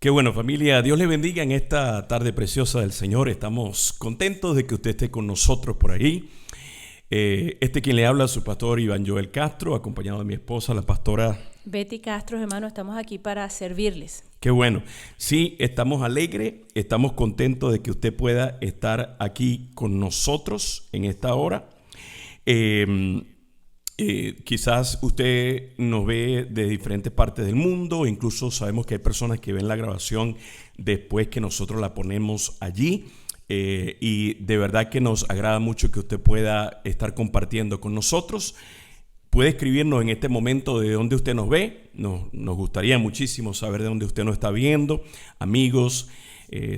Qué bueno, familia. Dios le bendiga en esta tarde preciosa del Señor. Estamos contentos de que usted esté con nosotros por ahí. Quien le habla, su pastor Iván Joel Castro, acompañado de mi esposa, la pastora Betty Castro, hermano, estamos aquí para servirles. Qué bueno. Sí, estamos alegres, estamos contentos de que usted pueda estar aquí con nosotros en esta hora. Quizás usted nos ve de diferentes partes del mundo, incluso sabemos que hay personas que ven la grabación después que nosotros la ponemos allí. Y de verdad que nos agrada mucho que usted pueda estar compartiendo con nosotros. Puede escribirnos en este momento de dónde usted nos ve. Nos gustaría muchísimo saber de dónde usted nos está viendo. Amigos,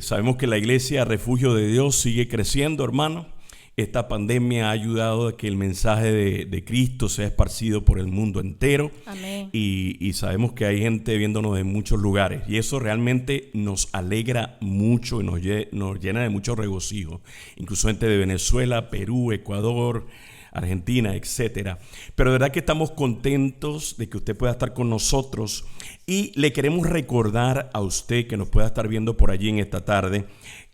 sabemos que la iglesia Refugio de Dios sigue creciendo, hermano. Esta pandemia ha ayudado a que el mensaje de Cristo sea esparcido por el mundo entero. Amén. Y sabemos que hay gente viéndonos en muchos lugares. Y eso realmente nos alegra mucho y nos llena de mucho regocijo. Incluso gente de Venezuela, Perú, Ecuador, Argentina, etcétera. Pero de verdad que estamos contentos de que usted pueda estar con nosotros. Y le queremos recordar a usted que nos pueda estar viendo por allí en esta tarde,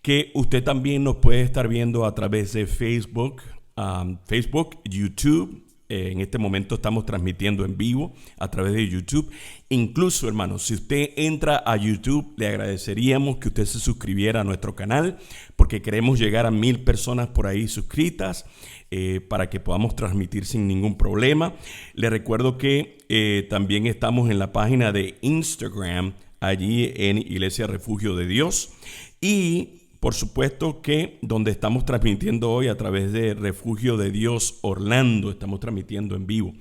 que usted también nos puede estar viendo a través de Facebook, YouTube. En este momento estamos transmitiendo en vivo a través de YouTube. Incluso, hermano, si usted entra a YouTube, le agradeceríamos que usted se suscribiera a nuestro canal, porque queremos llegar a 1000 personas por ahí suscritas, para que podamos transmitir sin ningún problema. Le recuerdo que también estamos en la página de Instagram, allí en Iglesia Refugio de Dios. Y por supuesto que donde estamos transmitiendo hoy a través de Refugio de Dios Orlando, estamos transmitiendo en vivo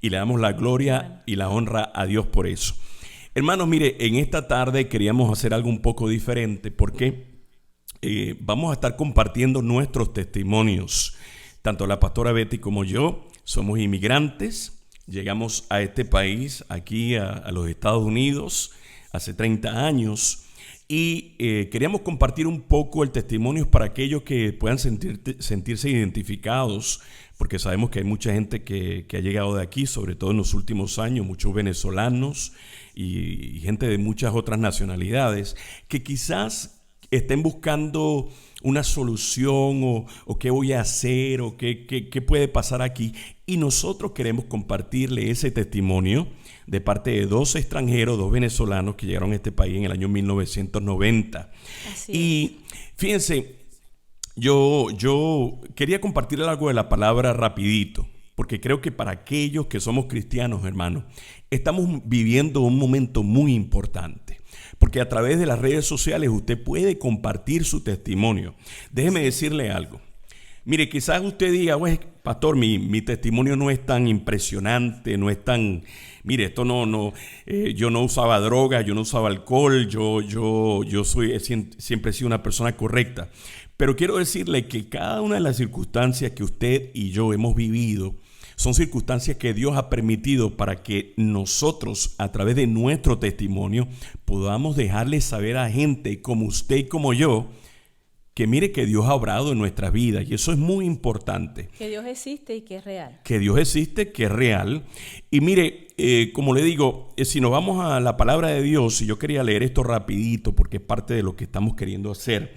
y le damos la gloria y la honra a Dios por eso. Hermanos, mire, en esta tarde queríamos hacer algo un poco diferente porque vamos a estar compartiendo nuestros testimonios. Tanto la pastora Betty como yo somos inmigrantes, llegamos a este país, aquí a los Estados Unidos, hace 30 años. Y queríamos compartir un poco el testimonio para aquellos que puedan sentirse identificados, porque sabemos que hay mucha gente que ha llegado de aquí, sobre todo en los últimos años, muchos venezolanos y gente de muchas otras nacionalidades, que quizás estén buscando una solución o qué voy a hacer o qué puede pasar aquí. Y nosotros queremos compartirle ese testimonio de parte de 2 extranjeros, 2 venezolanos que llegaron a este país en el año 1990. Y fíjense, yo quería compartir algo de la palabra rapidito, porque creo que para aquellos que somos cristianos, hermanos, estamos viviendo un momento muy importante. Porque a través de las redes sociales usted puede compartir su testimonio. Déjeme decirle algo. Mire, quizás usted diga, pues, pastor, mi testimonio no es tan impresionante, no es tan... Mire, esto yo no usaba drogas, yo no usaba alcohol, siempre he sido una persona correcta. Pero quiero decirle que cada una de las circunstancias que usted y yo hemos vivido son circunstancias que Dios ha permitido para que nosotros, a través de nuestro testimonio, podamos dejarle saber a gente como usted y como yo, que mire que Dios ha obrado en nuestras vidas, y eso es muy importante. Que Dios existe y que es real. Que Dios existe, que es real. Y mire, como le digo, si nos vamos a la palabra de Dios, y yo quería leer esto rapidito porque es parte de lo que estamos queriendo hacer.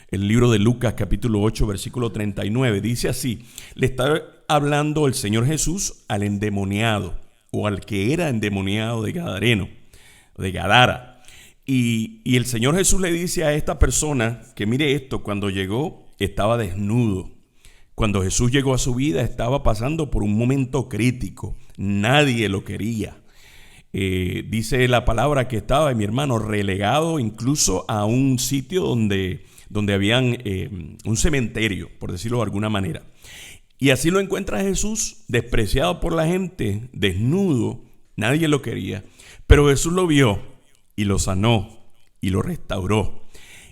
El libro de Lucas, capítulo 8, versículo 39, dice así: le está hablando el Señor Jesús al endemoniado, o al que era endemoniado de Gadara. Y el Señor Jesús le dice a esta persona que mire esto, cuando llegó estaba desnudo. Cuando Jesús llegó a su vida estaba pasando por un momento crítico. Nadie lo quería. Dice la palabra que estaba, mi hermano, relegado incluso a un sitio donde habían un cementerio, por decirlo de alguna manera. Y así lo encuentra Jesús, despreciado por la gente, desnudo. Nadie lo quería. Pero Jesús lo vio y lo sanó y lo restauró.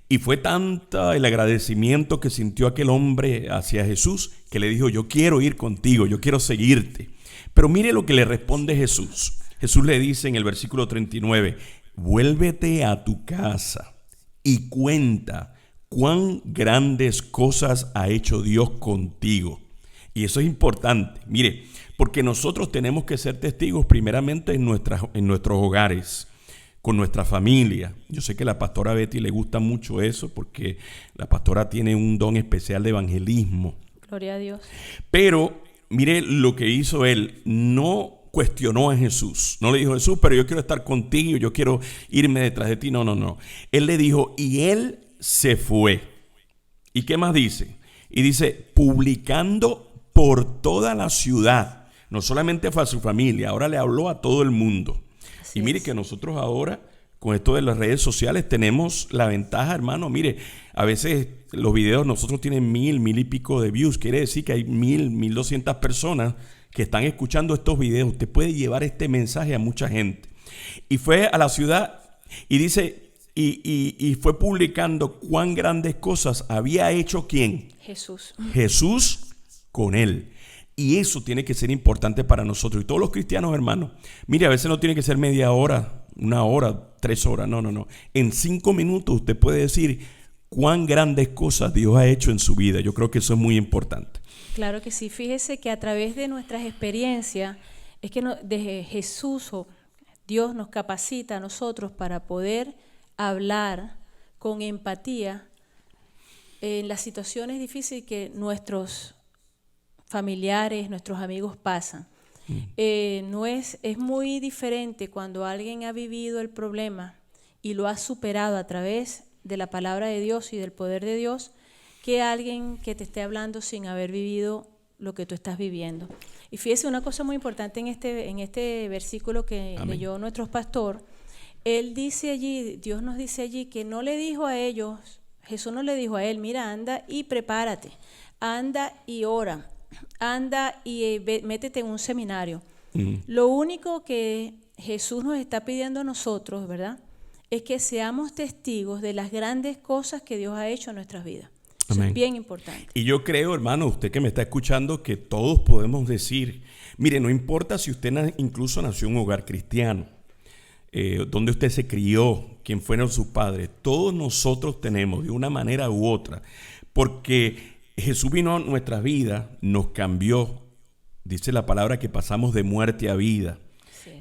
Y fue tanta el agradecimiento que sintió aquel hombre hacia Jesús que le dijo: yo quiero ir contigo, yo quiero seguirte. Pero mire lo que le responde Jesús. Jesús le dice en el versículo 39, vuélvete a tu casa y cuenta cuán grandes cosas ha hecho Dios contigo. Y eso es importante, mire, porque nosotros tenemos que ser testigos primeramente en nuestros hogares. con nuestra familia. Yo sé que a la pastora Betty le gusta mucho eso porque la pastora tiene un don especial de evangelismo. Gloria a Dios. Pero mire lo que hizo él. No cuestionó a Jesús. No le dijo, Jesús, pero yo quiero estar contigo, yo quiero irme detrás de ti. No, no, no. Él le dijo, y él se fue. ¿Y qué más dice? Y dice, publicando por toda la ciudad. No solamente fue a su familia, ahora le habló a todo el mundo. Así y mire es. que nosotros ahora, con esto de las redes sociales, tenemos la ventaja, hermano. Mire, a veces los videos nosotros tienen 1000 y pico de views. Quiere decir que hay 1200 personas que están escuchando estos videos. Usted puede llevar este mensaje a mucha gente. Y fue a la ciudad y dice, y fue publicando cuán grandes cosas había hecho ¿quién? Jesús. Jesús con él. Y eso tiene que ser importante para nosotros. Y todos los cristianos, hermanos, mire, a veces no tiene que ser media hora, 1 hora, 3 horas. No, no, no. En 5 minutos usted puede decir cuán grandes cosas Dios ha hecho en su vida. Yo creo que eso es muy importante. Claro que sí. Fíjese que a través de nuestras experiencias es que desde Jesús o Dios nos capacita a nosotros para poder hablar con empatía en las situaciones difíciles que nuestros familiares, nuestros amigos pasan. Es muy diferente cuando alguien ha vivido el problema y lo ha superado a través de la palabra de Dios y del poder de Dios, que alguien que te esté hablando sin haber vivido lo que tú estás viviendo. Y fíjese una cosa muy importante en este versículo que Amén. leyó nuestro pastor. Él dice allí, Dios nos dice allí que no le dijo a ellos, Jesús no le dijo a él, mira, anda y prepárate, anda y ora, anda y métete en un seminario. Lo único que Jesús nos está pidiendo a nosotros, ¿verdad?, es que seamos testigos de las grandes cosas que Dios ha hecho en nuestras vidas. Eso Amén. es bien importante. Y yo creo, hermano, usted que me está escuchando, que todos podemos decir, mire, no importa si usted incluso nació en un hogar cristiano, donde usted se crió, quién fueron sus padres, todos nosotros tenemos de una manera u otra, porque Jesús vino a nuestras vidas, nos cambió. Dice la palabra que pasamos de muerte a vida,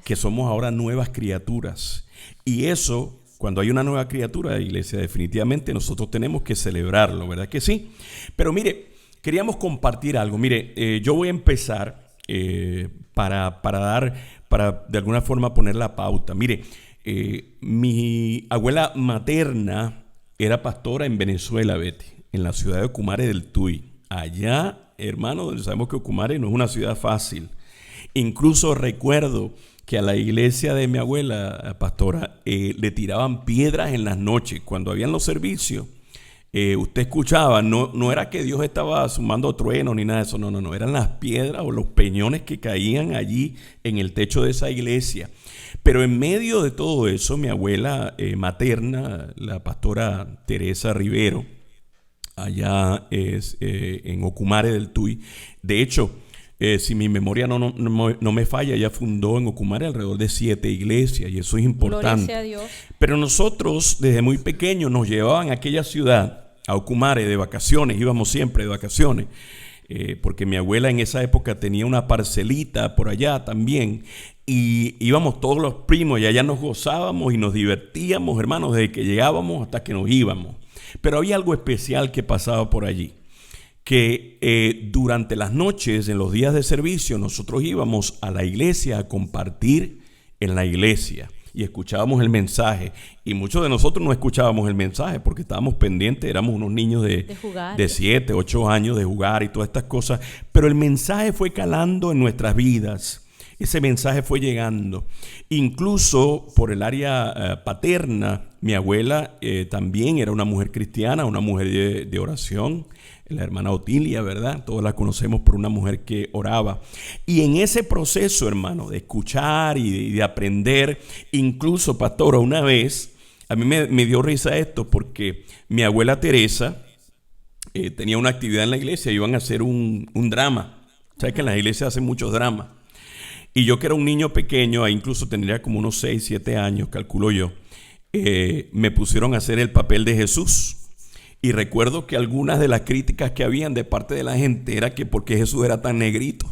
que somos ahora nuevas criaturas. Y eso, cuando hay una nueva criatura, iglesia, definitivamente nosotros tenemos que celebrarlo, ¿verdad que sí? Pero mire, queríamos compartir algo. Mire, yo voy a empezar para de alguna forma poner la pauta. Mire, mi abuela materna era pastora en Venezuela, Betty, en la ciudad de Ocumare del Tuy. Allá, hermano, donde sabemos que Ocumare no es una ciudad fácil. Incluso recuerdo que a la iglesia de mi abuela, pastora, le tiraban piedras en las noches. Cuando habían los servicios, usted escuchaba, no era que Dios estaba sumando truenos ni nada de eso, no, eran las piedras o los peñones que caían allí en el techo de esa iglesia. Pero en medio de todo eso, mi abuela materna, la pastora Teresa Rivero, allá en Ocumare del Tuy, de hecho, si mi memoria no me falla, ella fundó en Ocumare alrededor de 7 iglesias, y eso es importante. Gloria sea a Dios. Pero nosotros, desde muy pequeños, nos llevaban a aquella ciudad, a Ocumare, de vacaciones. Íbamos siempre de vacaciones, porque mi abuela en esa época tenía una parcelita por allá también, y íbamos todos los primos, y allá nos gozábamos y nos divertíamos, hermanos, desde que llegábamos hasta que nos íbamos. Pero había algo especial que pasaba por allí, que durante las noches, en los días de servicio, nosotros íbamos a la iglesia a compartir en la iglesia y escuchábamos el mensaje. Y muchos de nosotros no escuchábamos el mensaje porque estábamos pendientes, éramos unos niños de 7, 8 años de jugar y todas estas cosas. Pero el mensaje fue calando en nuestras vidas. Ese mensaje fue llegando. Incluso por el área paterna, mi abuela también era una mujer cristiana, una mujer de oración. La hermana Otilia, ¿verdad? Todos la conocemos por una mujer que oraba. Y en ese proceso, hermano, de escuchar y de aprender, incluso, pastora, una vez, a mí me dio risa esto porque mi abuela Teresa tenía una actividad en la iglesia, iban a hacer un drama. ¿Sabes que en las iglesias hacen muchos dramas? Y yo, que era un niño pequeño, incluso tendría como unos 6, 7 años, calculo yo, me pusieron a hacer el papel de Jesús. Y recuerdo que algunas de las críticas que habían de parte de la gente era que por qué Jesús era tan negrito.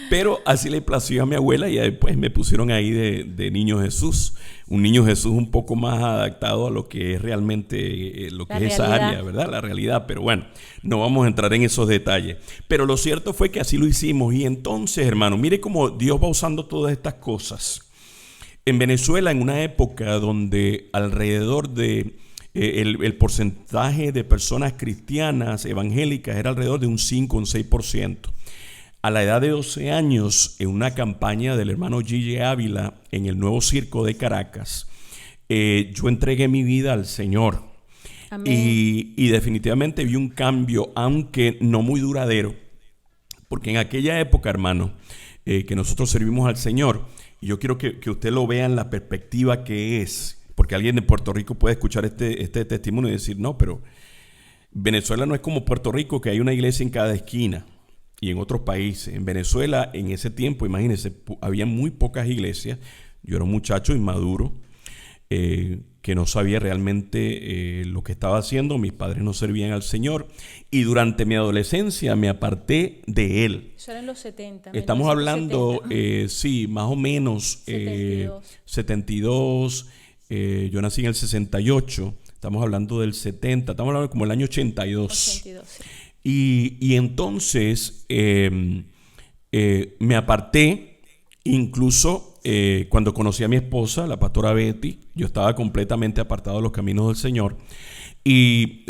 Pero así le plació a mi abuela y después me pusieron ahí de niño Jesús. Un niño Jesús un poco más adaptado a lo que es realmente lo que es esa área, ¿verdad? La realidad. Pero bueno, no vamos a entrar en esos detalles. Pero lo cierto fue que así lo hicimos. Y entonces, hermano, mire cómo Dios va usando todas estas cosas. En Venezuela, en una época donde alrededor de el porcentaje de personas cristianas evangélicas era alrededor de un 5 o un 6%. A la edad de 12 años, en una campaña del hermano Gigi Ávila en el Nuevo Circo de Caracas, yo entregué mi vida al Señor. Amén. Y definitivamente vi un cambio, aunque no muy duradero, porque en aquella época, hermano, que nosotros servimos al Señor, y yo quiero que usted lo vea en la perspectiva que es, porque alguien de Puerto Rico puede escuchar este testimonio y decir, no, pero Venezuela no es como Puerto Rico, que hay una iglesia en cada esquina. Y en otros países. En Venezuela, en ese tiempo, imagínense, había muy pocas iglesias. Yo era un muchacho inmaduro que no sabía realmente lo que estaba haciendo. Mis padres no servían al Señor. Y durante mi adolescencia me aparté de Él. Eso era en los 70. Estamos hablando, sí, más o menos 72. Yo nací en el 68. Estamos hablando del 70. Estamos hablando como el año 82. 82, sí. Y entonces me aparté, incluso cuando conocí a mi esposa, la pastora Betty, yo estaba completamente apartado de los caminos del Señor. Y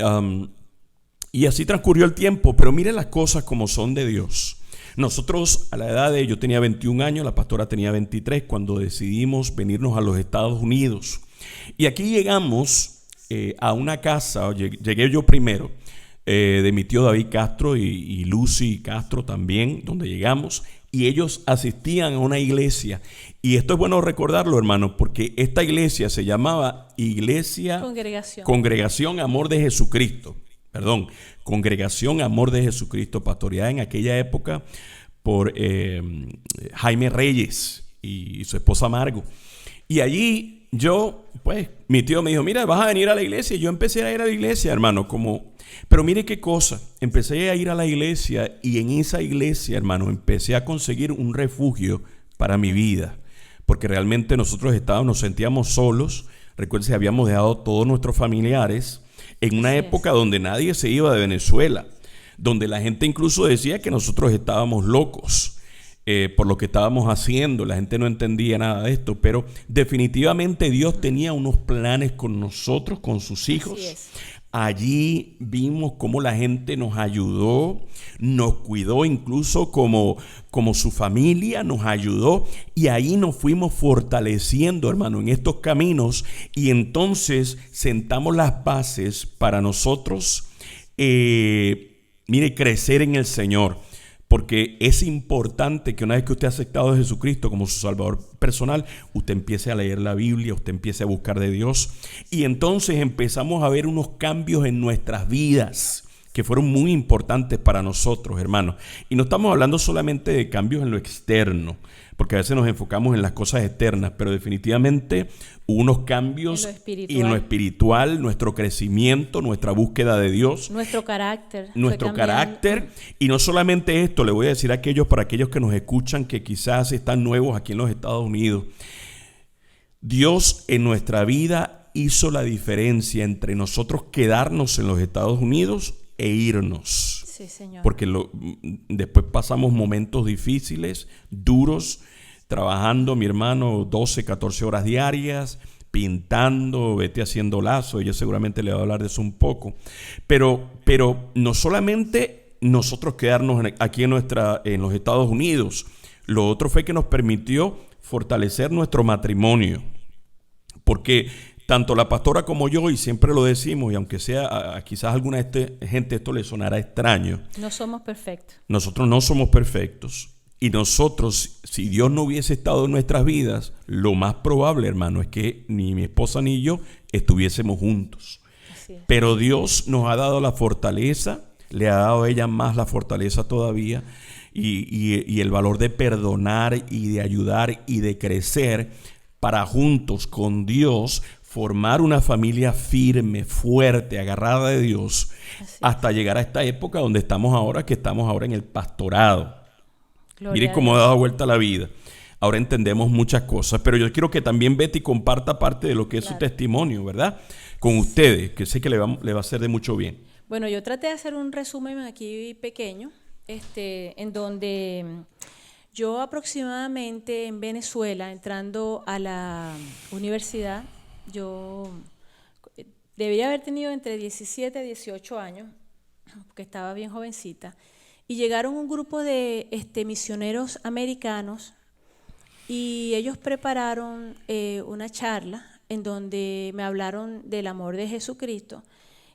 así transcurrió el tiempo, pero mire las cosas como son de Dios. Nosotros a la edad de, yo tenía 21 años, la pastora tenía 23, cuando decidimos venirnos a los Estados Unidos. Y aquí llegamos a una casa, llegué yo primero, de mi tío David Castro y Lucy Castro también, donde llegamos, y ellos asistían a una iglesia. Y esto es bueno recordarlo, hermano, porque esta iglesia se llamaba Congregación Amor de Jesucristo. Perdón, Congregación Amor de Jesucristo, pastoreada en aquella época por Jaime Reyes y su esposa Margo. Y allí mi tío me dijo, mira, vas a venir a la iglesia. Y yo empecé a ir a la iglesia, hermano, pero mire qué cosa, empecé a ir a la iglesia y en esa iglesia, hermano, empecé a conseguir un refugio para mi vida, porque realmente nosotros nos sentíamos solos. Recuerden, habíamos dejado todos nuestros familiares en una época donde nadie se iba de Venezuela, donde la gente incluso decía que nosotros estábamos locos por lo que estábamos haciendo. La gente no entendía nada de esto, pero definitivamente Dios tenía unos planes con nosotros, con sus hijos. Allí vimos cómo la gente nos ayudó, nos cuidó, incluso como su familia nos ayudó, y ahí nos fuimos fortaleciendo, hermano, en estos caminos, y entonces sentamos las bases para nosotros, crecer en el Señor. Porque es importante que una vez que usted ha aceptado a Jesucristo como su Salvador personal, usted empiece a leer la Biblia, usted empiece a buscar de Dios. Y entonces empezamos a ver unos cambios en nuestras vidas que fueron muy importantes para nosotros, hermanos. Y no estamos hablando solamente de cambios en lo externo, porque a veces nos enfocamos en las cosas externas, pero definitivamente hubo unos cambios en lo espiritual, nuestro crecimiento, nuestra búsqueda de Dios. Nuestro carácter. Y no solamente esto, le voy a decir para aquellos que nos escuchan, que quizás están nuevos aquí en los Estados Unidos. Dios en nuestra vida hizo la diferencia entre nosotros quedarnos en los Estados Unidos e irnos. Sí, Señor. Porque después pasamos momentos difíciles, duros, trabajando, mi hermano, 12, 14 horas diarias, pintando, vete haciendo lazo. Ella seguramente le va a hablar de eso un poco. Pero no solamente nosotros quedarnos aquí en los Estados Unidos, lo otro fue que nos permitió fortalecer nuestro matrimonio. Porque tanto la pastora como yo, y siempre lo decimos, y aunque sea quizás a alguna gente esto le sonará extraño. No somos perfectos. Nosotros no somos perfectos. Y nosotros, si Dios no hubiese estado en nuestras vidas, lo más probable, hermano, es que ni mi esposa ni yo estuviésemos juntos. Así es. Pero Dios nos ha dado la fortaleza, le ha dado a ella más la fortaleza todavía, y el valor de perdonar y de ayudar y de crecer para juntos con Dios formar una familia firme, fuerte, agarrada de Dios, hasta llegar a esta época donde estamos ahora, que estamos ahora en el pastorado. Gloria Mire a cómo ha Dios. dado vuelta la vida. Ahora entendemos muchas cosas, pero yo quiero que también Betty comparta parte de lo que es su Claro. testimonio, ¿verdad? Con ustedes, que sé que le va a hacer de mucho bien. Bueno, yo traté de hacer un resumen aquí pequeño, en donde yo aproximadamente en Venezuela, entrando a la universidad, yo debía haber tenido entre 17 y 18 años, porque estaba bien jovencita, y llegaron un grupo de misioneros americanos y ellos prepararon una charla en donde me hablaron del amor de Jesucristo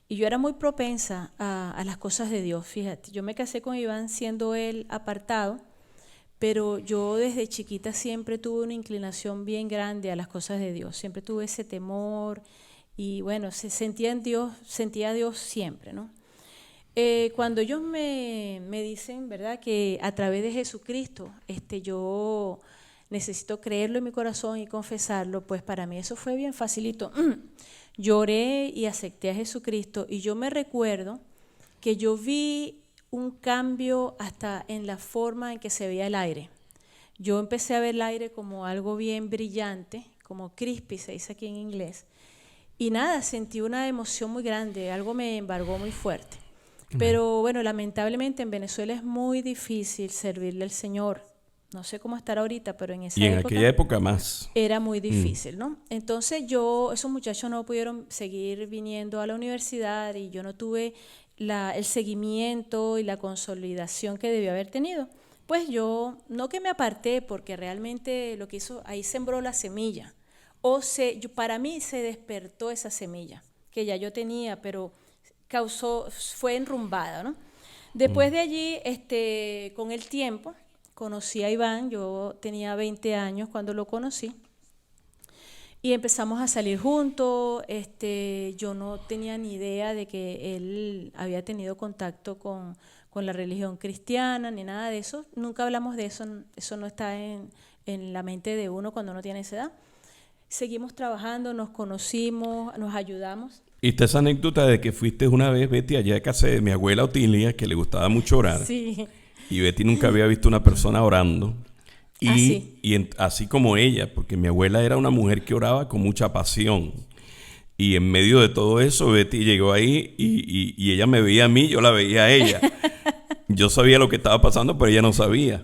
y yo era muy propensa a las cosas de Dios, fíjate. Yo me casé con Iván siendo él apartado, pero yo desde chiquita siempre tuve una inclinación bien grande a las cosas de Dios, siempre tuve ese temor y bueno, se sentía en Dios, sentía a Dios siempre, ¿no? Cuando ellos me dicen, ¿verdad?, que a través de Jesucristo yo necesito creerlo en mi corazón y confesarlo, pues para mí eso fue bien facilito. Lloré y acepté a Jesucristo y yo me recuerdo que yo vi un cambio hasta en la forma en que se veía el aire. Yo empecé a ver el aire como algo bien brillante, como crispy se dice aquí en inglés, y nada, sentí una emoción muy grande, algo me embargó muy fuerte. Pero bueno, lamentablemente en Venezuela es muy difícil servirle al Señor. No sé cómo estar ahorita, pero en esa Y en época aquella época más. era muy difícil, ¿no? Entonces esos muchachos no pudieron seguir viniendo a la universidad y yo no tuve el seguimiento y la consolidación que debió haber tenido. Pues yo, no que me aparté, porque realmente lo que hizo, ahí sembró la semilla. Para mí se despertó esa semilla que ya yo tenía, pero fue enrumbada, ¿no? Después de allí, con el tiempo, conocí a Iván, yo tenía 20 años cuando lo conocí, y empezamos a salir juntos. Yo no tenía ni idea de que él había tenido contacto con la religión cristiana, ni nada de eso. Nunca hablamos de eso, eso no está en la mente de uno cuando uno tiene esa edad. Seguimos trabajando, nos conocimos, nos ayudamos. Y está esa anécdota de que fuiste una vez, Betty, allá a casa de mi abuela Otilia, que le gustaba mucho orar. Sí. Y Betty nunca había visto una persona orando. Así. Así como ella, porque mi abuela era una mujer que oraba con mucha pasión. Y en medio de todo eso, Betty llegó ahí y ella me veía a mí, yo la veía a ella. Yo sabía lo que estaba pasando, pero ella no sabía.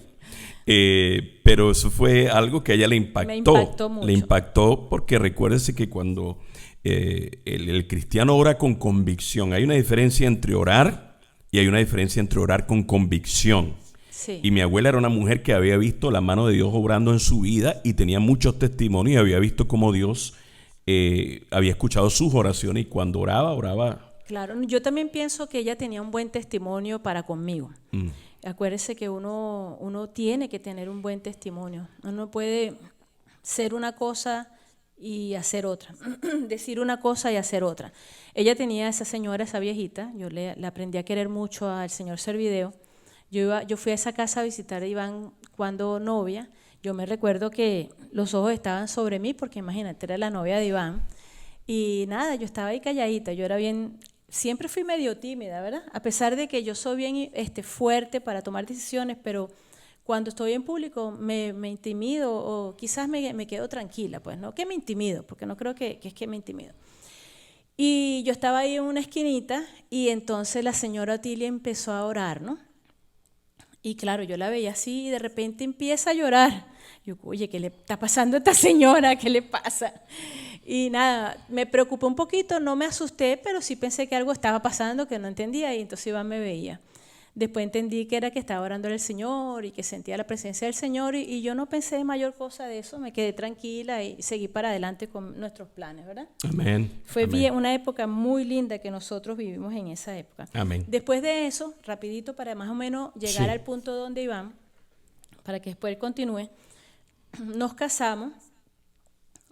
Pero eso fue algo que a ella le impactó. Me impactó mucho. Le impactó porque recuérdese que cuando el cristiano ora con convicción, hay una diferencia entre orar y hay una diferencia entre orar con convicción. Sí. Y mi abuela era una mujer que había visto la mano de Dios obrando en su vida y tenía muchos testimonios y había visto cómo Dios había escuchado sus oraciones y cuando oraba. Claro, yo también pienso que ella tenía un buen testimonio para conmigo. Acuérdese que uno tiene que tener un buen testimonio. Uno no puede ser una cosa y hacer otra, decir una cosa y hacer otra. Ella tenía esa señora, esa viejita, yo le aprendí a querer mucho al señor Servideo. Yo fui a esa casa a visitar a Iván cuando novia. Yo me recuerdo que los ojos estaban sobre mí porque imagínate, era la novia de Iván. Y nada, yo estaba ahí calladita, yo era bien, siempre fui medio tímida, ¿verdad? A pesar de que yo soy bien fuerte para tomar decisiones, pero cuando estoy en público me intimido o quizás me quedo tranquila, pues no que me intimido, porque no creo que es que me intimido. Y yo estaba ahí en una esquinita y entonces la señora Otilia empezó a orar, ¿no? Y claro, yo la veía así y de repente empieza a llorar. Yo, oye, ¿qué le está pasando a esta señora? ¿Qué le pasa? Y nada, me preocupé un poquito, no me asusté, pero sí pensé que algo estaba pasando que no entendía y entonces Iván me veía. Después entendí que era que estaba orando al Señor y que sentía la presencia del Señor y yo no pensé mayor cosa de eso, me quedé tranquila y seguí para adelante con nuestros planes, ¿verdad? Amén. Fue Amén. bien, una época muy linda que nosotros vivimos en esa época. Amén. Después de eso, rapidito para más o menos llegar Sí. al punto donde Iván, para que después él continúe, nos casamos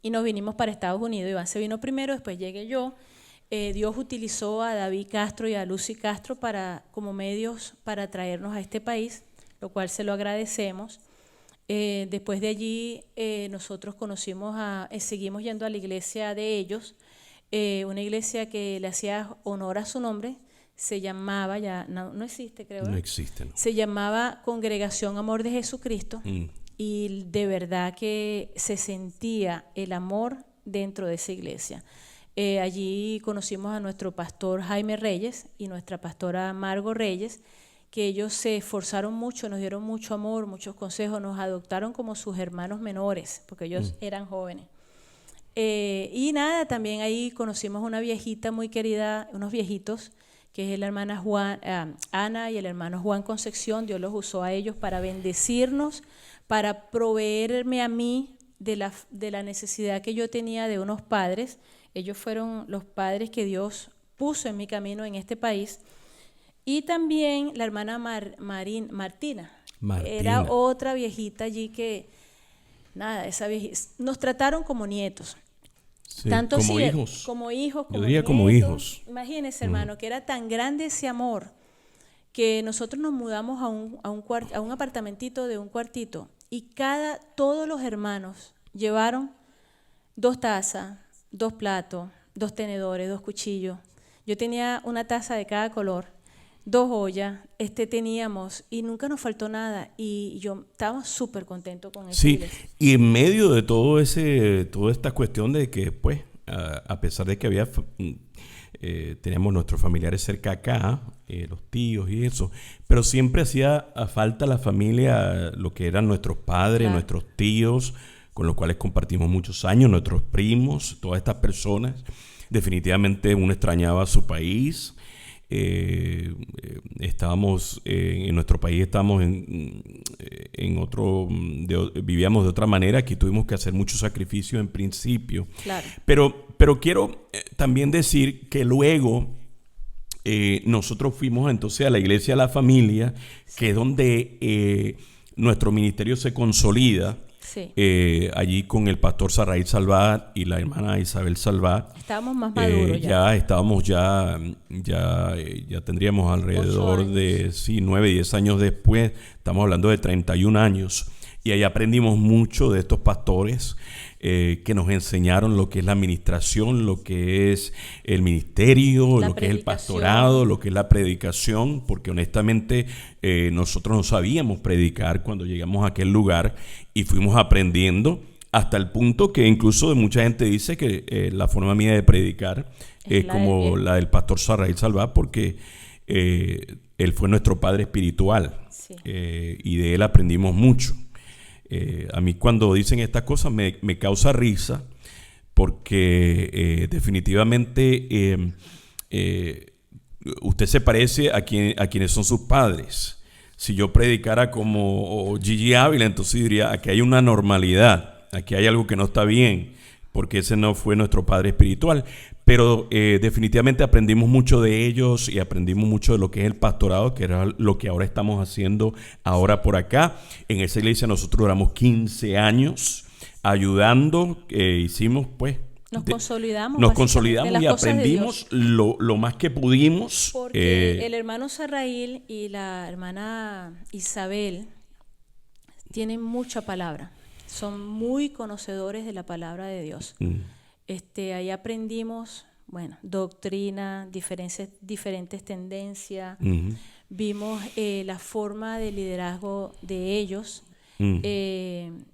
y nos vinimos para Estados Unidos. Iván se vino primero, después llegué yo. Dios utilizó a David Castro y a Lucy Castro como medios para traernos a este país, lo cual se lo agradecemos. Después de allí nosotros seguimos yendo a la iglesia de ellos, una iglesia que le hacía honor a su nombre, se llamaba, ya no existe, creo. No existe, ¿no? Se llamaba Congregación Amor de Jesucristo. Y de verdad que se sentía el amor dentro de esa iglesia. Allí conocimos a nuestro pastor Jaime Reyes y nuestra pastora Margo Reyes, que ellos se esforzaron mucho, nos dieron mucho amor, muchos consejos, nos adoptaron como sus hermanos menores, porque ellos eran jóvenes. Y nada, también ahí conocimos una viejita muy querida, unos viejitos, que es la hermana Ana y el hermano Juan Concepción. Dios los usó a ellos para bendecirnos, para proveerme a mí de la necesidad que yo tenía de unos padres. Ellos fueron los padres que Dios puso en mi camino en este país. Y también la hermana Martina. Era otra viejita allí que, nada, esa viejita, nos trataron como nietos. Sí, Tanto como si, hijos. Como hijos, como yo diría nietos. Como hijos. Imagínese, hermano, que era tan grande ese amor que nosotros nos mudamos a un apartamentito de un cuartito y todos los hermanos llevaron 2 tazas, 2 platos, 2 tenedores, 2 cuchillos. Yo tenía una taza de cada color, 2 ollas, teníamos, y nunca nos faltó nada, y yo estaba súper contento con eso. Sí, y en medio de toda esta cuestión de que, pues, a pesar de que teníamos nuestros familiares cerca acá, los tíos y eso, pero siempre hacía falta la familia, lo que eran nuestros padres, claro, nuestros tíos, con los cuales compartimos muchos años, nuestros primos, todas estas personas. Definitivamente uno extrañaba su país. Estábamos en nuestro país, estábamos en otro, vivíamos de otra manera. Aquí tuvimos que hacer mucho sacrificio en principio. Claro. Pero quiero también decir que luego nosotros fuimos entonces a la iglesia de la familia, sí, que es donde nuestro ministerio se consolida. Sí. Allí con el pastor Sarraíl Salvat y la hermana Isabel Salvat. Estábamos más maduros ya. Estábamos ya tendríamos alrededor de 9, 10 años después. Estamos hablando de 31 años. Y ahí aprendimos mucho de estos pastores que nos enseñaron lo que es la administración, lo que es el ministerio, lo que es el pastorado, lo que es la predicación, porque honestamente nosotros no sabíamos predicar cuando llegamos a aquel lugar y fuimos aprendiendo hasta el punto que incluso mucha gente dice que la forma mía de predicar es como la del pastor Sarraíl Salvat, porque él fue nuestro padre espiritual, sí, y de él aprendimos mucho. A mí cuando dicen estas cosas me causa risa porque definitivamente usted se parece a quienes son sus padres. Si yo predicara como Gigi Ávila, entonces diría, aquí hay una normalidad, aquí hay algo que no está bien, porque ese no fue nuestro padre espiritual. Pero definitivamente aprendimos mucho de ellos y aprendimos mucho de lo que es el pastorado, que era lo que ahora estamos haciendo ahora por acá. En esa iglesia nosotros duramos 15 años ayudando, hicimos pues... Nos consolidamos y aprendimos lo más que pudimos. Porque el hermano Sarraíl y la hermana Isabel tienen mucha palabra, son muy conocedores de la palabra de Dios. Ahí aprendimos, doctrina, diferentes tendencias, vimos la forma de liderazgo de ellos.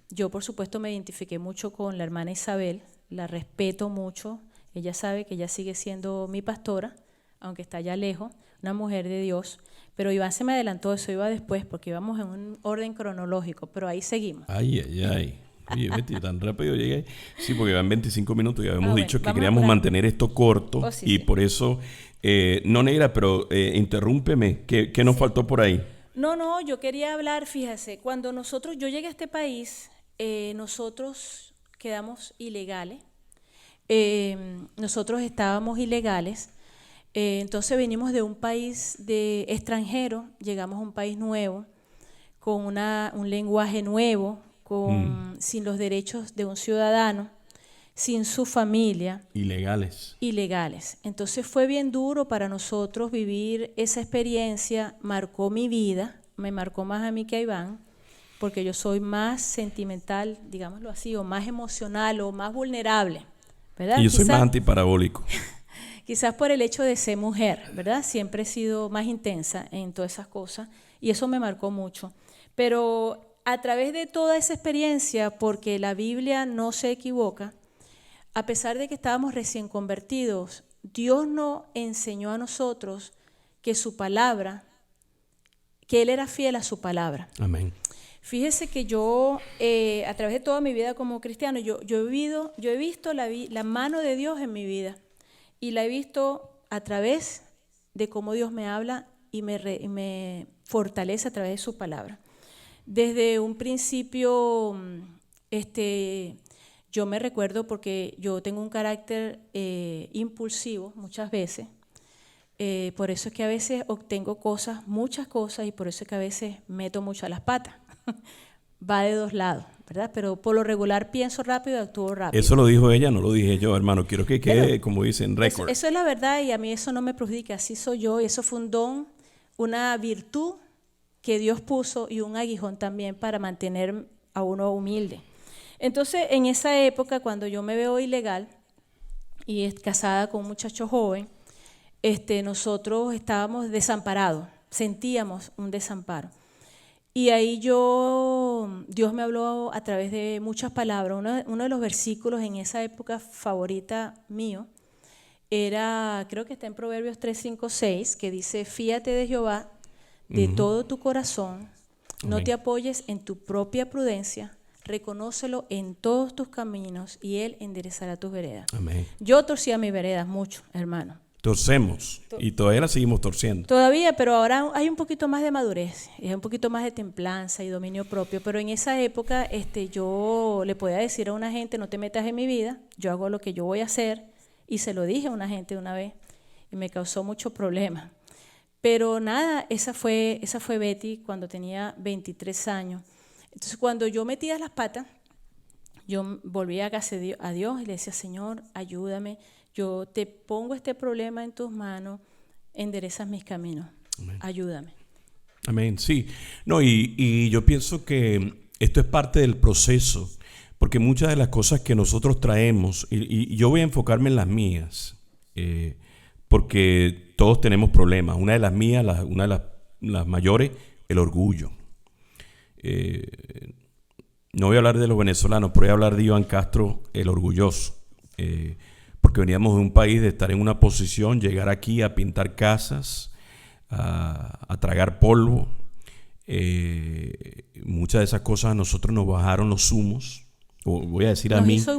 Yo, por supuesto, me identifiqué mucho con la hermana Isabel, la respeto mucho. Ella sabe que ella sigue siendo mi pastora, aunque está allá lejos, una mujer de Dios. Pero Iván se me adelantó, eso iba después, porque íbamos en un orden cronológico, pero ahí seguimos. Ay. Oye, Betty, tan rápido llegué. Sí, porque van 25 minutos y habíamos dicho que queríamos mantener esto corto. Sí. Por eso, no, negra, pero interrúmpeme. ¿Qué nos faltó por ahí? No, yo quería hablar, fíjese, cuando yo llegué a este país, nosotros quedamos ilegales. Nosotros estábamos ilegales. Entonces venimos de un país de extranjero, llegamos a un país nuevo, con un lenguaje nuevo, sin los derechos de un ciudadano, sin su familia. Ilegales. Entonces fue bien duro para nosotros vivir esa experiencia, marcó mi vida, me marcó más a mí que a Iván, porque yo soy más sentimental, digámoslo así, o más emocional, o más vulnerable, ¿verdad? Y yo soy más antiparabólico. Quizás por el hecho de ser mujer, ¿verdad? Siempre he sido más intensa en todas esas cosas y eso me marcó mucho. Pero a través de toda esa experiencia, porque la Biblia no se equivoca, a pesar de que estábamos recién convertidos, Dios nos enseñó a nosotros que su palabra, que Él era fiel a su palabra. Amén. Fíjese que yo, a través de toda mi vida como cristiano, yo he visto la mano de Dios en mi vida y la he visto a través de cómo Dios me habla y me fortalece a través de su palabra. Desde un principio, yo me recuerdo porque yo tengo un carácter impulsivo muchas veces. Por eso es que a veces obtengo muchas cosas, y por eso es que a veces meto mucho a las patas. Va de dos lados, ¿verdad? Pero por lo regular pienso rápido y actúo rápido. Eso lo dijo ella, no lo dije yo, hermano. Quiero que quede, como dicen, récord. Eso es la verdad y a mí eso no me perjudica. Así soy yo y eso fue un don, una virtud que Dios puso y un aguijón también para mantener a uno humilde. Entonces, en esa época, cuando yo me veo ilegal y es casada con un muchacho joven, nosotros estábamos desamparados, sentíamos un desamparo. Y ahí Dios me habló a través de muchas palabras. Uno de los versículos en esa época favorita mío era, creo que está en Proverbios 3, 5, 6, que dice, fíate de Jehová de todo tu corazón, no te apoyes en tu propia prudencia, reconócelo en todos tus caminos y Él enderezará tus veredas. Amén. Yo torcía mis veredas mucho, hermano. Torcemos y todavía la seguimos torciendo. Todavía, pero ahora hay un poquito más de madurez, hay un poquito más de templanza y dominio propio, pero en esa época yo le podía decir a una gente, no te metas en mi vida, yo hago lo que yo voy a hacer, y se lo dije a una gente una vez y me causó mucho problema. Pero nada, esa fue Betty cuando tenía 23 años. Entonces cuando yo metía las patas, yo volvía a Dios y le decía, Señor, ayúdame, yo te pongo este problema en tus manos, enderezas mis caminos. Amén. Ayúdame. Amén, sí. No, y yo pienso que esto es parte del proceso, porque muchas de las cosas que nosotros traemos, y yo voy a enfocarme en las mías, porque todos tenemos problemas. Una de las mías, una de las mayores, el orgullo. No voy a hablar de los venezolanos, pero voy a hablar de Iván Castro, el orgulloso. Porque veníamos de un país de estar en una posición, llegar aquí a pintar casas, a tragar polvo. Muchas de esas cosas a nosotros nos bajaron los humos, o voy a decir a mí. Nos hizo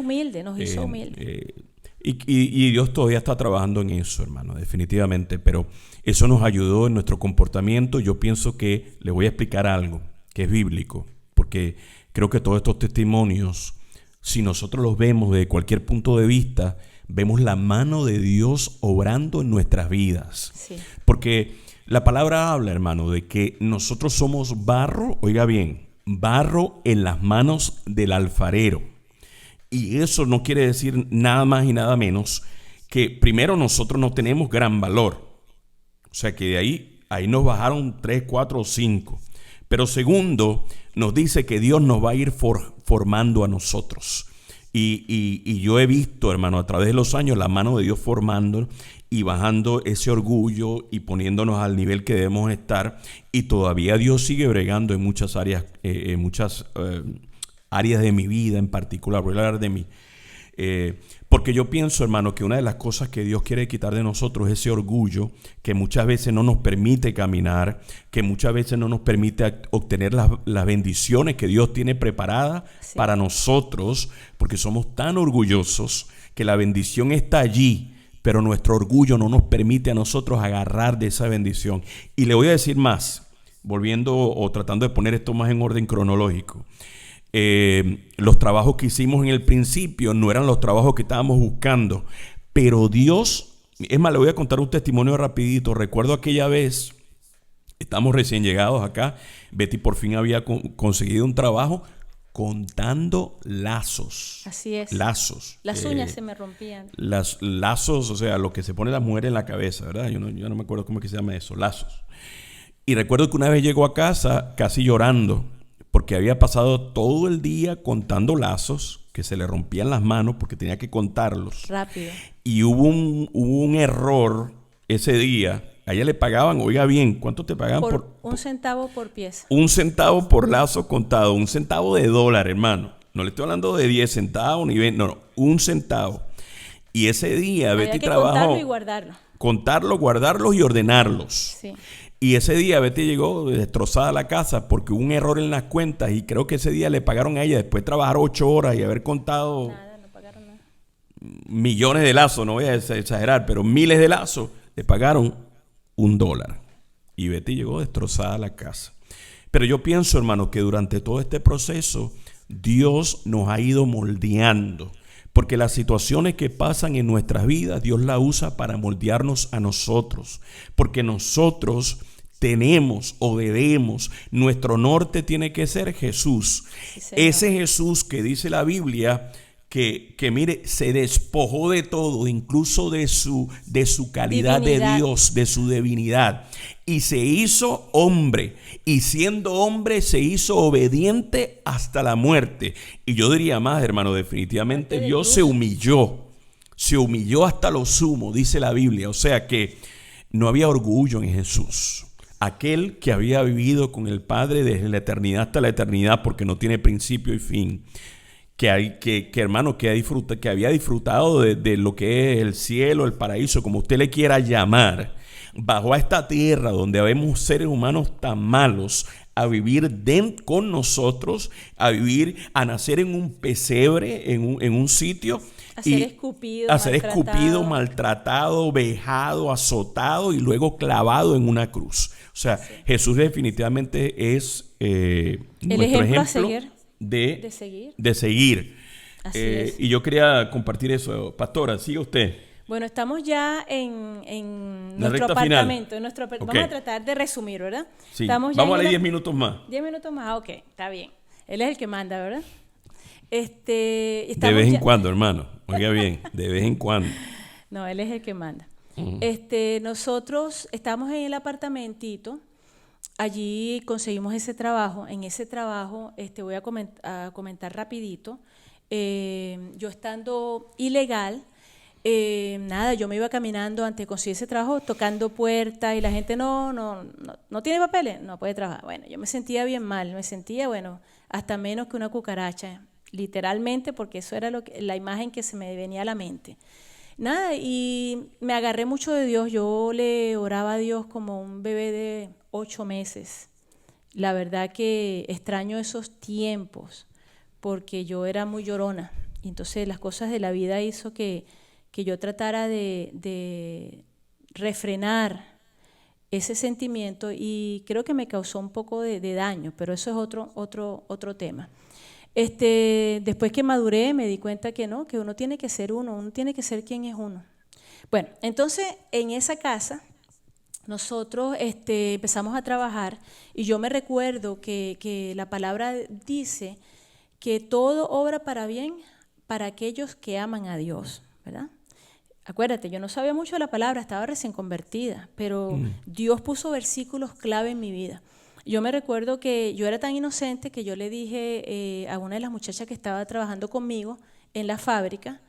humilde. Y Dios todavía está trabajando en eso, hermano, definitivamente. Pero eso nos ayudó en nuestro comportamiento. Yo pienso que le voy a explicar algo que es bíblico, porque creo que todos estos testimonios, si nosotros los vemos desde cualquier punto de vista, vemos la mano de Dios obrando en nuestras vidas. Sí. Porque la palabra habla, hermano, de que nosotros somos barro, oiga bien, barro en las manos del alfarero. Y eso no quiere decir nada más y nada menos que primero nosotros no tenemos gran valor. O sea que de ahí nos bajaron 3, 4 o 5. Pero segundo, nos dice que Dios nos va a ir formando a nosotros. Y yo he visto, hermano, a través de los años la mano de Dios formando y bajando ese orgullo y poniéndonos al nivel que debemos estar. Y todavía Dios sigue bregando en muchas áreas, áreas de mi vida en particular. Voy a hablar de mí. Porque yo pienso, hermano, que una de las cosas que Dios quiere quitar de nosotros es ese orgullo que muchas veces no nos permite caminar, que muchas veces no nos permite obtener las bendiciones que Dios tiene preparadas para nosotros, porque somos tan orgullosos que la bendición está allí, pero nuestro orgullo no nos permite a nosotros agarrar de esa bendición. Y le voy a decir más, volviendo o tratando de poner esto más en orden cronológico. Los trabajos que hicimos en el principio no eran los trabajos que estábamos buscando, pero Dios, es más, le voy a contar un testimonio rapidito. Recuerdo aquella vez, estamos recién llegados acá, Betty por fin había conseguido un trabajo contando lazos. Así es. Lazos. Las uñas se me rompían. Lazos, o sea, lo que se pone la mujer en la cabeza, ¿verdad? Yo no me acuerdo cómo es que se llama eso, lazos. Y recuerdo que una vez llegó a casa casi llorando, porque había pasado todo el día contando lazos, que se le rompían las manos porque tenía que contarlos. Rápido. Y hubo un error ese día. A ella le pagaban, oiga bien, ¿cuánto te pagaban? Por un centavo por pieza. Un centavo por lazo contado, un centavo de dólar, hermano. No le estoy hablando de 10 centavos ni 20, no, un centavo. Y ese día Había Betty que trabajó. contarlo y guardarlo. Contarlos, guardarlos y ordenarlos. Sí. Y ese día Betty llegó destrozada a la casa porque hubo un error en las cuentas y creo que ese día le pagaron a ella después de trabajar 8 horas y haber contado Nada, no pagaron nada. millones de lazos, no voy a exagerar, pero miles de lazos, le pagaron $1. Y Betty llegó destrozada a la casa. Pero yo pienso, hermano, que durante todo este proceso Dios nos ha ido moldeando. Porque las situaciones que pasan en nuestras vidas, Dios las usa para moldearnos a nosotros. Porque nosotros tenemos o debemos, nuestro norte tiene que ser Jesús. Sí, señor. Ese Jesús que dice la Biblia que mire, se despojó de todo, incluso de su calidad Divinidad. de Dios, de su divinidad. Y se hizo hombre, y siendo hombre se hizo obediente hasta la muerte. Y yo diría más, hermano, definitivamente Muerte de Dios se humilló hasta lo sumo, dice la Biblia. O sea que no había orgullo en Jesús. Aquel que había vivido con el Padre desde la eternidad hasta la eternidad, porque no tiene principio y fin. Hermano, que había disfrutado de lo que es el cielo, el paraíso, como usted le quiera llamar, bajó a esta tierra donde habemos seres humanos tan malos, a vivir con nosotros, a nacer en un pesebre, en un sitio, A ser escupido, maltratado, vejado, azotado y luego clavado en una cruz. O sea, sí. Jesús definitivamente es nuestro ejemplo a seguir. De seguir. Así es. Y yo quería compartir eso. Pastora, siga usted. Bueno, estamos ya en la nuestro apartamento. Okay. Vamos a tratar de resumir, ¿verdad? Sí. Vamos a darle 10 minutos más. 10 minutos más, ok, está bien. Él es el que manda, ¿verdad? De vez en cuando, hermano. Oiga bien, de vez en cuando. No, él es el que manda. Nosotros estamos en el apartamentito. Allí conseguimos ese trabajo. En ese trabajo, voy a comentar rapidito. Yo estando ilegal, yo me iba caminando antes de conseguir ese trabajo, tocando puertas y la gente no tiene papeles, no puede trabajar. Bueno, yo me sentía bien mal, me sentía, hasta menos que una cucaracha, literalmente, porque eso era la imagen que se me venía a la mente. Y me agarré mucho de Dios. Yo le oraba a Dios como un bebé de 8 meses. La verdad que extraño esos tiempos porque yo era muy llorona. Y entonces las cosas de la vida hizo que yo tratara de refrenar ese sentimiento y creo que me causó un poco de daño, pero eso es otro tema. Después que maduré me di cuenta que no, que uno tiene que ser uno tiene que ser quien es uno. Bueno, entonces en esa casa nosotros empezamos a trabajar y yo me recuerdo que la palabra dice que todo obra para bien para aquellos que aman a Dios, ¿verdad? Acuérdate, yo no sabía mucho de la palabra, estaba recién convertida, pero Dios puso versículos clave en mi vida. Yo me recuerdo que yo era tan inocente que yo le dije a una de las muchachas que estaba trabajando conmigo en la fábrica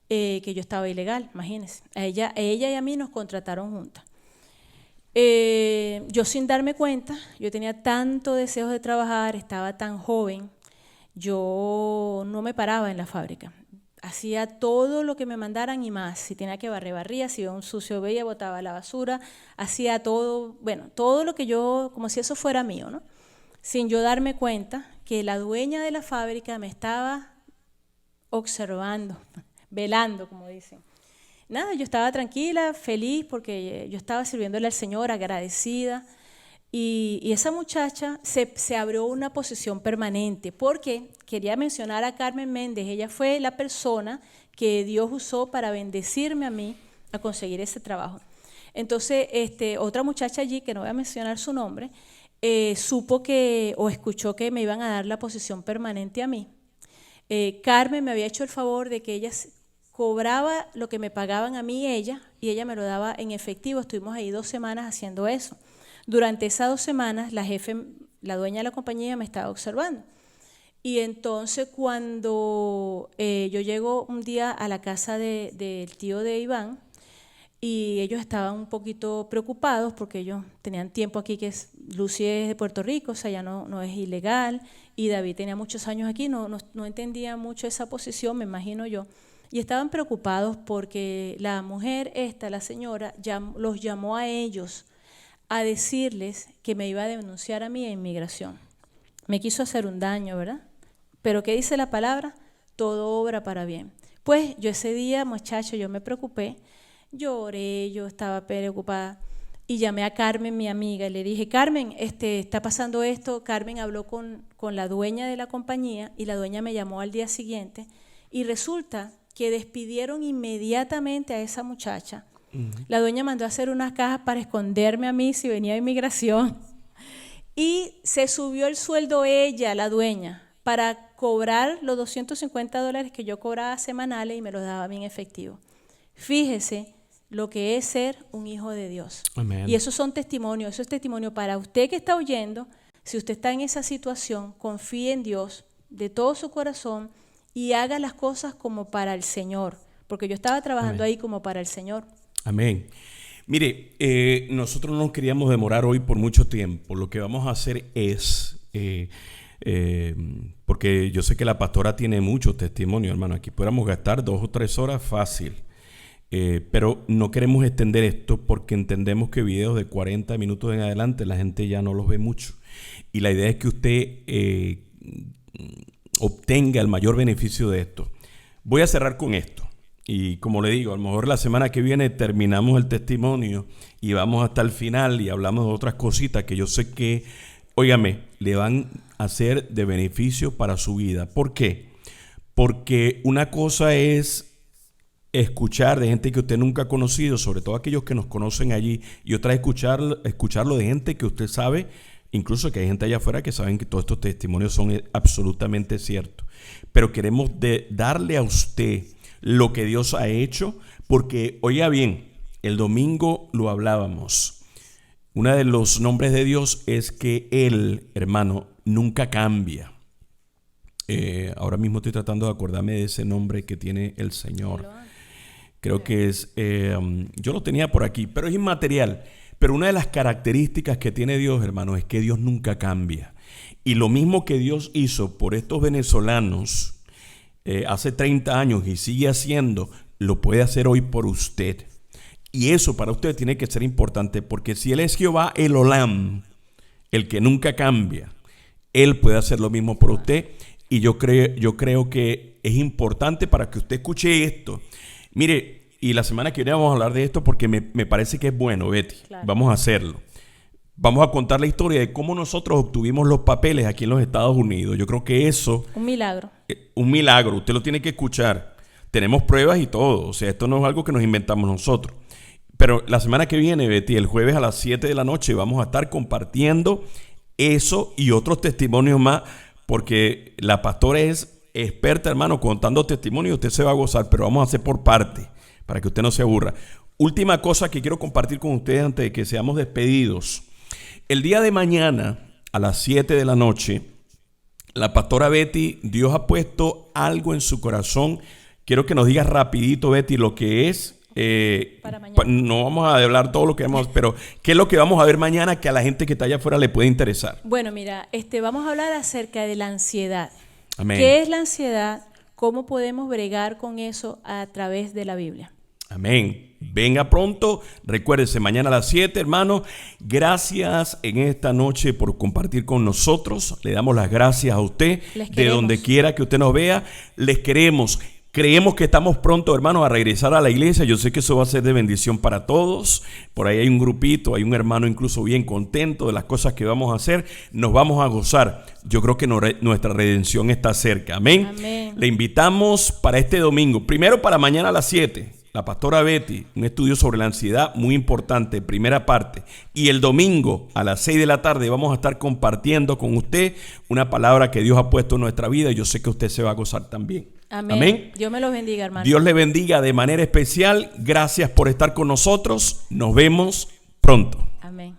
que yo estaba ilegal, imagínense. A ella y a mí nos contrataron juntas. Yo sin darme cuenta, yo tenía tanto deseo de trabajar, estaba tan joven, yo no me paraba en la fábrica. Hacía todo lo que me mandaran y más. Si tenía que barría, si veía un sucio veía, botaba la basura, hacía todo, todo lo que yo, como si eso fuera mío, ¿no? Sin yo darme cuenta que la dueña de la fábrica me estaba observando, velando, como dicen. Yo estaba tranquila, feliz, porque yo estaba sirviéndole al Señor, agradecida. Y esa muchacha se abrió una posición permanente, porque quería mencionar a Carmen Méndez. Ella fue la persona que Dios usó para bendecirme a mí a conseguir ese trabajo. Entonces, otra muchacha allí, que no voy a mencionar su nombre, supo o escuchó que me iban a dar la posición permanente a mí. Carmen me había hecho el favor de que ella cobraba lo que me pagaban a mí y ella me lo daba en efectivo. Estuvimos ahí 2 semanas haciendo eso. Durante esas 2 semanas, la dueña de la compañía me estaba observando. Y entonces cuando yo llego un día a la casa del tío de Iván, y ellos estaban un poquito preocupados porque ellos tenían tiempo aquí, Lucy es de Puerto Rico, o sea, ya no es ilegal, y David tenía muchos años aquí, no entendía mucho esa posición, me imagino yo, y estaban preocupados porque la mujer la señora, los llamó a ellos a decirles que me iba a denunciar a mí en inmigración. Me quiso hacer un daño, ¿verdad? Pero ¿qué dice la palabra? Todo obra para bien. Pues yo ese día, muchacho, yo me preocupé, lloré, yo estaba preocupada y llamé a Carmen, mi amiga, y le dije, Carmen, está pasando esto. Carmen habló con la dueña de la compañía y la dueña me llamó al día siguiente y resulta que despidieron inmediatamente a esa muchacha. La dueña mandó a hacer unas cajas para esconderme a mí si venía de inmigración y se subió el sueldo ella, la dueña, para cobrar los $250 que yo cobraba semanales y me los daba a mí en efectivo. Fíjese lo que es ser un hijo de Dios. Amén. Y esos son testimonios, eso es testimonio para usted que está oyendo. Si usted está en esa situación, confíe en Dios de todo su corazón y haga las cosas como para el Señor, porque yo estaba trabajando ahí como para el Señor. Amén. Mire, nosotros no nos queríamos demorar hoy por mucho tiempo. Lo que vamos a hacer es, porque yo sé que la pastora tiene mucho testimonio, hermano. Aquí pudiéramos gastar 2 o 3 horas fácil. Pero no queremos extender esto porque entendemos que videos de 40 minutos en adelante la gente ya no los ve mucho. Y la idea es que usted obtenga el mayor beneficio de esto. Voy a cerrar con esto. Y como le digo, a lo mejor la semana que viene terminamos el testimonio y vamos hasta el final y hablamos de otras cositas que yo sé que, óigame, le van a ser de beneficio para su vida. ¿Por qué? Porque una cosa es escuchar de gente que usted nunca ha conocido, sobre todo aquellos que nos conocen allí, y otra es escucharlo de gente que usted sabe, incluso que hay gente allá afuera que saben que todos estos testimonios son absolutamente ciertos. Pero queremos darle a usted lo que Dios ha hecho, porque, oiga bien, el domingo lo hablábamos. Uno de los nombres de Dios es que Él, hermano, nunca cambia. Ahora mismo estoy tratando de acordarme de ese nombre que tiene el Señor. Creo que es, yo lo tenía por aquí, pero es inmaterial. Pero una de las características que tiene Dios, hermano, es que Dios nunca cambia. Y lo mismo que Dios hizo por estos venezolanos hace 30 años y sigue haciendo, lo puede hacer hoy por usted. Y eso para usted tiene que ser importante, porque si Él es Jehová el Olam, el que nunca cambia, Él puede hacer lo mismo por usted. Y yo creo que es importante para que usted escuche esto. Mire, y la semana que viene vamos a hablar de esto porque me parece que es bueno, Betty. Claro. Vamos a hacerlo. Vamos a contar la historia de cómo nosotros obtuvimos los papeles aquí en los Estados Unidos. Yo creo que eso... Un milagro. Un milagro. Usted lo tiene que escuchar. Tenemos pruebas y todo. O sea, esto no es algo que nos inventamos nosotros. Pero la semana que viene, Betty, el jueves a las 7 de la noche, vamos a estar compartiendo eso y otros testimonios más, porque la pastora es experta, hermano, contando testimonios. Usted se va a gozar, pero vamos a hacer por parte, para que usted no se aburra. Última cosa que quiero compartir con ustedes antes de que seamos despedidos. El día de mañana, a las 7 de la noche, la pastora Betty, Dios ha puesto algo en su corazón. Quiero que nos digas rapidito, Betty, lo que es. Para mañana. No vamos a hablar todo lo que vamos, pero ¿qué es lo que vamos a ver mañana que a la gente que está allá afuera le puede interesar? Bueno, mira, vamos a hablar acerca de la ansiedad. Amén. ¿Qué es la ansiedad? ¿Cómo podemos bregar con eso a través de la Biblia? Amén. Venga pronto. Recuérdese, mañana a las 7, hermano. Gracias en esta noche por compartir con nosotros. Le damos las gracias a usted. De donde quiera que usted nos vea. Les queremos. Creemos que estamos pronto, hermanos, a regresar a la iglesia. Yo sé que eso va a ser de bendición para todos. Por ahí hay un grupito, hay un hermano incluso bien contento de las cosas que vamos a hacer. Nos vamos a gozar. Yo creo que nuestra redención está cerca. Amén. Amén. Le invitamos para este domingo. Primero para mañana a las 7. La pastora Betty, un estudio sobre la ansiedad muy importante, primera parte. Y el domingo a las 6 de la tarde vamos a estar compartiendo con usted una palabra que Dios ha puesto en nuestra vida. Y yo sé que usted se va a gozar también. Amén. Amén. Dios me los bendiga, hermano. Dios le bendiga de manera especial. Gracias por estar con nosotros. Nos vemos pronto. Amén.